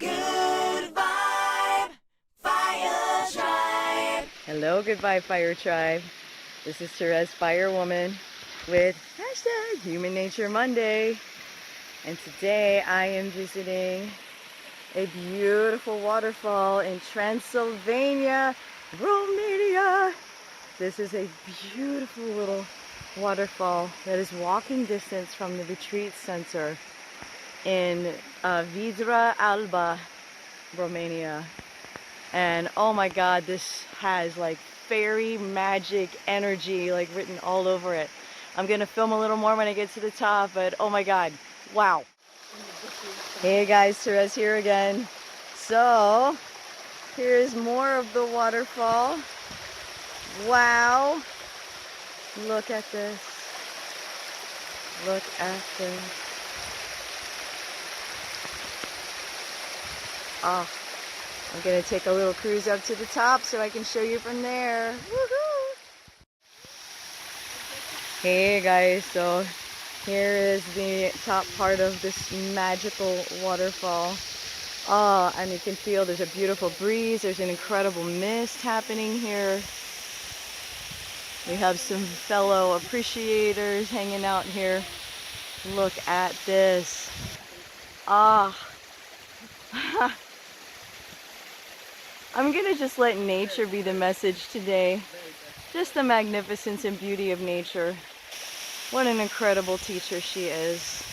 Good Vibe Fire Tribe. Hello, Goodbye Fire Tribe. This is Terez Firewoman with Human Nature Monday. And today I am visiting a beautiful waterfall in Transylvania, Romania. This is a beautiful little waterfall that is walking distance from the retreat center in Vidra, Alba, Romania. And oh my god, this has like fairy magic energy like written all over it. I'm gonna film a little more when I get to the top, but oh my god, wow. Hey guys, Terez here again. So here's more of the waterfall. Wow, look at this. Look at this. Oh, I'm gonna take a little cruise up to the top so I can show you from there. Woohoo! Hey guys, so here is the top part of this magical waterfall. Oh, and you can feel there's a beautiful breeze. There's an incredible mist happening here. We have some fellow appreciators hanging out here. Look at this. Ah. I'm gonna just let nature be the message today. Just the magnificence and beauty of nature. What an incredible teacher she is.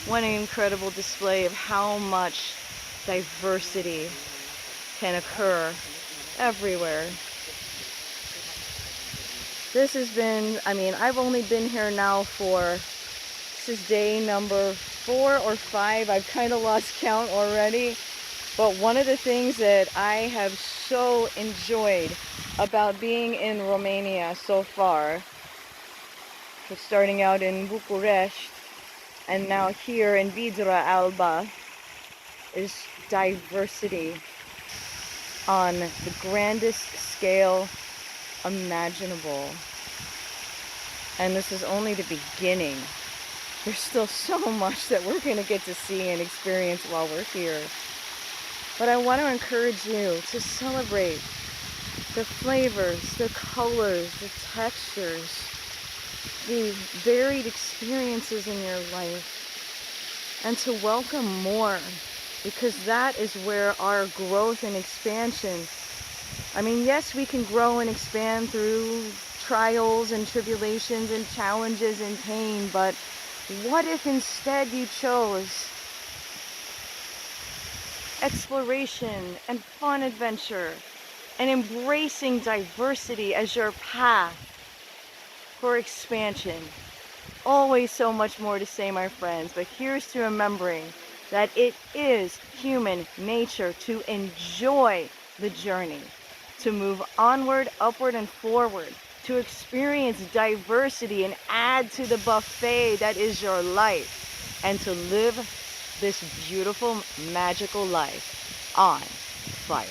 What an incredible display of how much diversity can occur everywhere. This has been, I've only been here now this is day number 4 or 5. I've kind of lost count already. But one of the things that I have so enjoyed about being in Romania so far, starting out in Bucharest and now here in Vidra, Alba, is diversity on the grandest scale imaginable. And this is only the beginning. There's still so much that we're going to get to see and experience while we're here. But I want to encourage you to celebrate the flavors, the colors, the textures, the varied experiences in your life, and to welcome more, because that is where our growth and expansion, yes, we can grow and expand through trials and tribulations and challenges and pain, but what if instead you chose exploration and fun adventure and embracing diversity as your path for expansion? Always so much more to say, my friends, but here's to remembering that it is human nature to enjoy the journey, to move onward, upward, and forward, to experience diversity and add to the buffet that is your life, and to live this beautiful, magical life on fire.